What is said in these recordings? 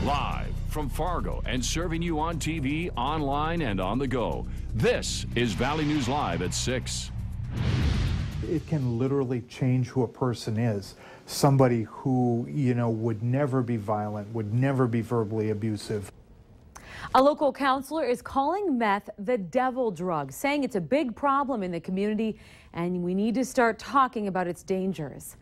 Live from Fargo and serving you on TV, online, and on the go. This is Valley News Live at 6. It can literally change who a person is. Somebody who, would never be violent, would never be verbally abusive. A local counselor is calling meth the devil drug, saying it's a big problem in the community and we need to start talking about its dangers.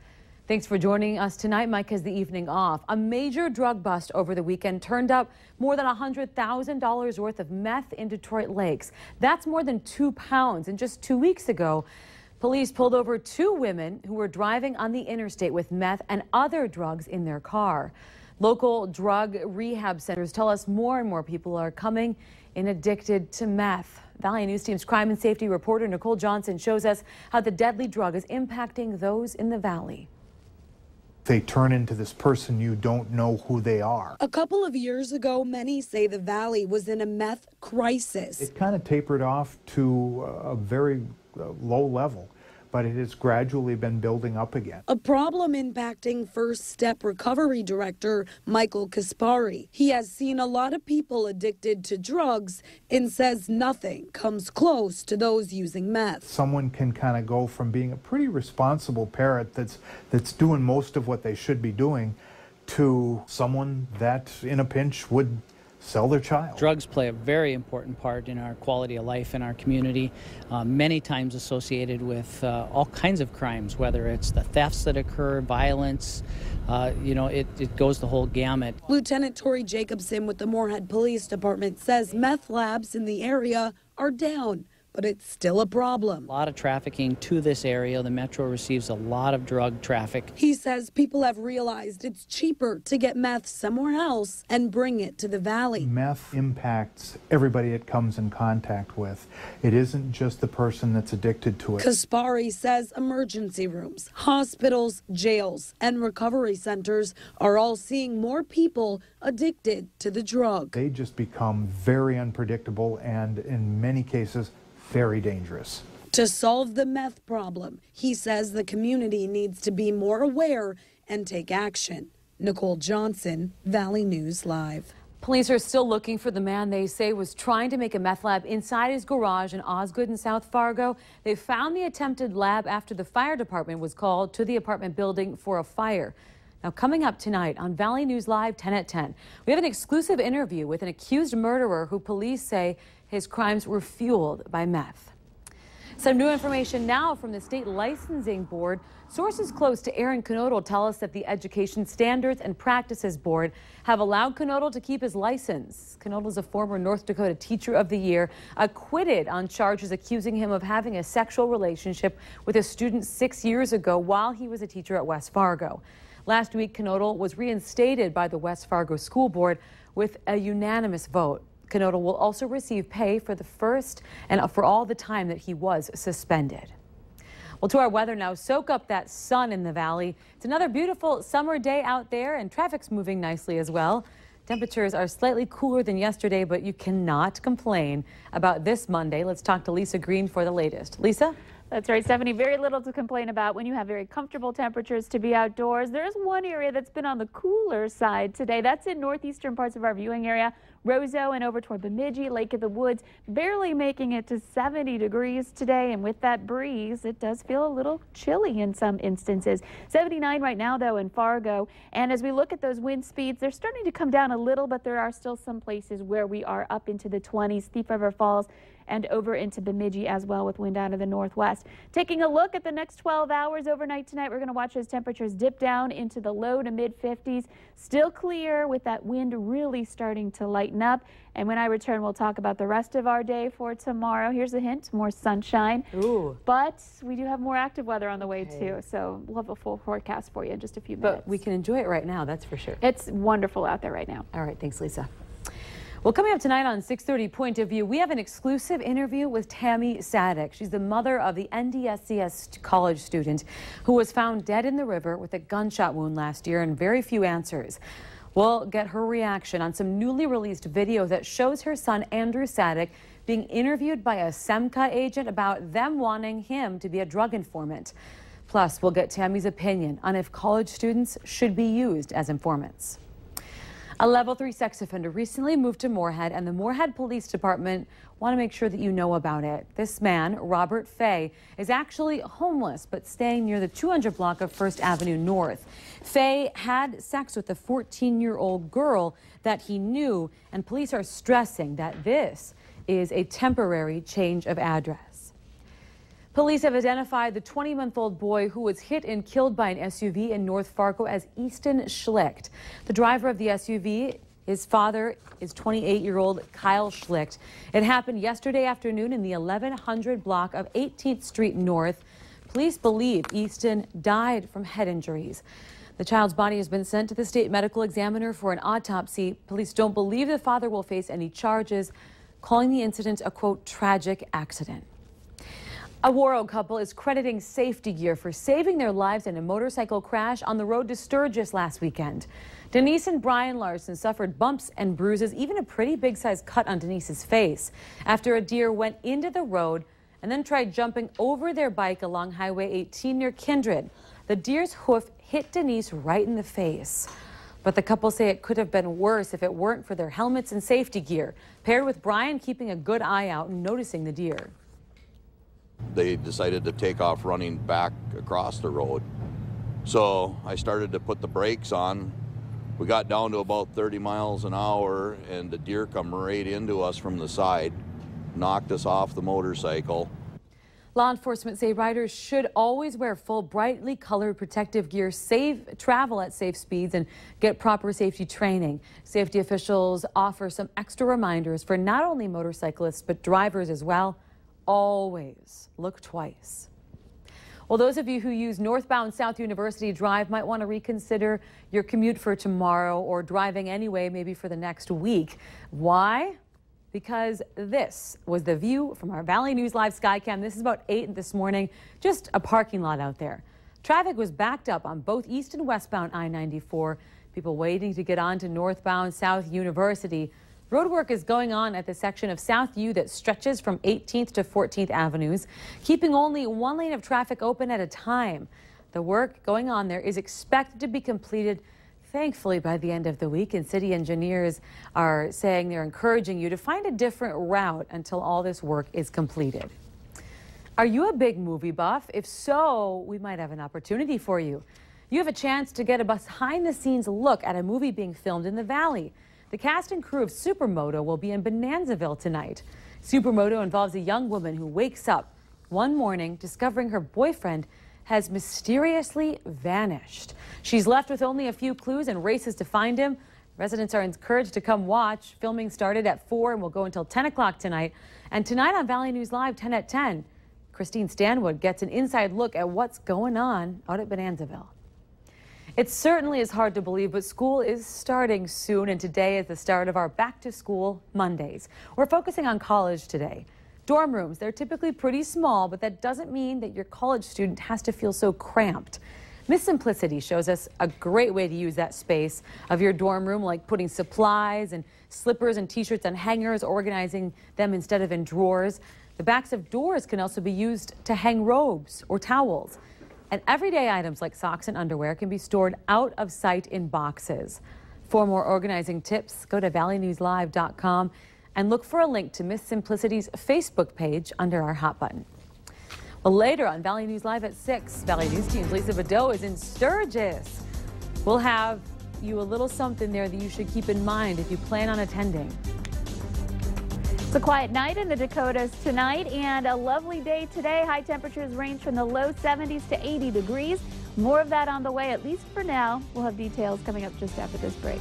Thanks for joining us tonight. Mike has the evening off. A major drug bust over the weekend turned up more than $100,000 worth of meth in Detroit Lakes. That's more than 2 pounds. And just 2 weeks ago, police pulled over 2 women who were driving on the interstate with meth and other drugs in their car. Local drug rehab centers tell us more and more people are coming in addicted to meth. Valley News Team's crime and safety reporter Nicole Johnson shows us how the deadly drug is impacting those in the valley. They turn into this person you don't know who they are. A couple of years ago, many say the valley was in a meth crisis. It kind of tapered off to a very low level, but it has gradually been building up again. A problem impacting First Step Recovery Director Michael Kaspari. He has seen a lot of people addicted to drugs and says nothing comes close to those using meth. Someone can kind of go from being a pretty responsible parent that's doing most of what they should be doing to someone that in a pinch would sell their child. Drugs play a very important part in our quality of life in our community, many times associated with all kinds of crimes, whether it's the thefts that occur, violence, it goes the whole gamut. Lieutenant Tori Jacobson with the Moorhead Police Department says meth labs in the area are down, but it's still a problem. A lot of trafficking to this area. The Metro receives a lot of drug traffic. He says people have realized it's cheaper to get meth somewhere else and bring it to the valley. Meth impacts everybody it comes in contact with. It isn't just the person that's addicted to it. Kaspari says emergency rooms, hospitals, jails, and recovery centers are all seeing more people addicted to the drug. They just become very unpredictable and in many cases very dangerous. To solve the meth problem, he says the community needs to be more aware and take action. Nicole Johnson, Valley News Live. Police are still looking for the man they say was trying to make a meth lab inside his garage in Osgood in South Fargo. They found the attempted lab after the fire department was called to the apartment building for a fire. Now, coming up tonight on Valley News Live 10 at 10, we have an exclusive interview with an accused murderer who police say his crimes were fueled by meth. Some new information now from the State Licensing Board. Sources close to Aaron Knodel tell us that the Education Standards and Practices Board have allowed Knodel to keep his license. Knodel is a former North Dakota Teacher of the Year, acquitted on charges accusing him of having a sexual relationship with a student 6 years ago while he was a teacher at West Fargo. Last week, Knodel was reinstated by the West Fargo School Board with a unanimous vote. Knodel will also receive pay for the first and for all the time that he was suspended. Well, to our weather now. Soak up that sun in the valley. It's another beautiful summer day out there, and traffic's moving nicely as well. Temperatures are slightly cooler than yesterday, but you cannot complain about this Monday. Let's talk to Lisa Green for the latest. Lisa? That's right, Stephanie. Very little to complain about when you have very comfortable temperatures to be outdoors. There is one area that's been on the cooler side today. That's in northeastern parts of our viewing area. Roseau and over toward Bemidji, Lake of the Woods, barely making it to 70 degrees today. And with that breeze, it does feel a little chilly in some instances. 79 right now, though, in Fargo. And as we look at those wind speeds, they're starting to come down a little, but there are still some places where we are up into the 20s. Thief River Falls and over into Bemidji as well with wind out of the northwest. Taking a look at the next 12 hours overnight tonight, we're going to watch those temperatures dip down into the low to mid 50s. Still clear with that wind really starting to lighten up. And when I return, we'll talk about the rest of our day for tomorrow. Here's a hint, more sunshine. Ooh. But we do have more active weather on the way too. So we'll have a full forecast for you in just a few minutes. But we can enjoy it right now, that's for sure. It's wonderful out there right now. All right, thanks, Lisa. Well, coming up tonight on 6:30 Point of View, we have an exclusive interview with Tammy Sadek. She's the mother of the NDSCS college student who was found dead in the river with a gunshot wound last year and very few answers. We'll get her reaction on some newly released video that shows her son, Andrew Sadek, being interviewed by a SEMCA agent about them wanting him to be a drug informant. Plus, we'll get Tammy's opinion on if college students should be used as informants. A level 3 sex offender recently moved to Moorhead, and the Moorhead Police Department want to make sure that you know about it. This man, Robert Fay, is actually homeless but staying near the 200 block of First Avenue North. Fay had sex with a 14-year-old girl that he knew, and police are stressing that this is a temporary change of address. Police have identified the 20-month-old boy who was hit and killed by an SUV in North Fargo as Easton Schlicht. The driver of the SUV, his father, is 28-year-old Kyle Schlicht. It happened yesterday afternoon in the 1100 block of 18th Street North. Police believe Easton died from head injuries. The child's body has been sent to the state medical examiner for an autopsy. Police don't believe the father will face any charges, calling the incident a, quote, tragic accident. A Warroad couple is crediting safety gear for saving their lives in a motorcycle crash on the road to Sturgis last weekend. Denise and Brian Larson suffered bumps and bruises, even a pretty big-sized cut on Denise's face, after a deer went into the road and then tried jumping over their bike along Highway 18 near Kindred. The deer's hoof hit Denise right in the face. But the couple say it could have been worse if it weren't for their helmets and safety gear, paired with Brian keeping a good eye out and noticing the deer. They decided to take off running back across the road. So I started to put the brakes on. We got down to about 30 miles an hour and the deer come right into us from the side, knocked us off the motorcycle. Law enforcement say riders should always wear full, brightly colored protective gear, travel at safe speeds, and get proper safety training. Safety officials offer some extra reminders for not only motorcyclists, but drivers as well. Always look twice. Well, those of you who use northbound South University Drive might want to reconsider your commute for tomorrow or driving anyway, maybe for the next week. Why? Because this was the view from our Valley News Live Skycam. This is about 8 this morning, just a parking lot out there. Traffic was backed up on both east and westbound I-94. People waiting to get on to northbound South University. Roadwork is going on at the section of South U that stretches from 18th to 14th Avenues, keeping only one lane of traffic open at a time. The work going on there is expected to be completed, thankfully, by the end of the week, and city engineers are saying they're encouraging you to find a different route until all this work is completed. Are you a big movie buff? If so, we might have an opportunity for you. You have a chance to get a behind-the-scenes look at a movie being filmed in the Valley. The cast and crew of Supermoto will be in Bonanzaville tonight. Supermoto involves a young woman who wakes up one morning discovering her boyfriend has mysteriously vanished. She's left with only a few clues and races to find him. Residents are encouraged to come watch. Filming started at 4 and will go until 10 o'clock tonight. And tonight on Valley News Live, 10 at 10, Christine Stanwood gets an inside look at what's going on out at Bonanzaville. It certainly is hard to believe, but school is starting soon, and today is the start of our Back to School Mondays. We're focusing on college today. Dorm rooms, they're typically pretty small, but that doesn't mean that your college student has to feel so cramped. Miss Simplicity shows us a great way to use that space of your dorm room, like putting supplies and slippers and t-shirts on hangers, organizing them instead of in drawers. The backs of doors can also be used to hang robes or towels. And everyday items like socks and underwear can be stored out of sight in boxes. For more organizing tips, go to valleynewslive.com and look for a link to Miss Simplicity's Facebook page under our hot button. Well, later on Valley News Live at 6, Valley News Team's Lisa Badeau is in Sturgis. We'll have you a little something there that you should keep in mind if you plan on attending. It's a quiet night in the Dakotas tonight and a lovely day today. High temperatures range from the low 70s to 80 degrees. More of that on the way, at least for now. We'll have details coming up just after this break.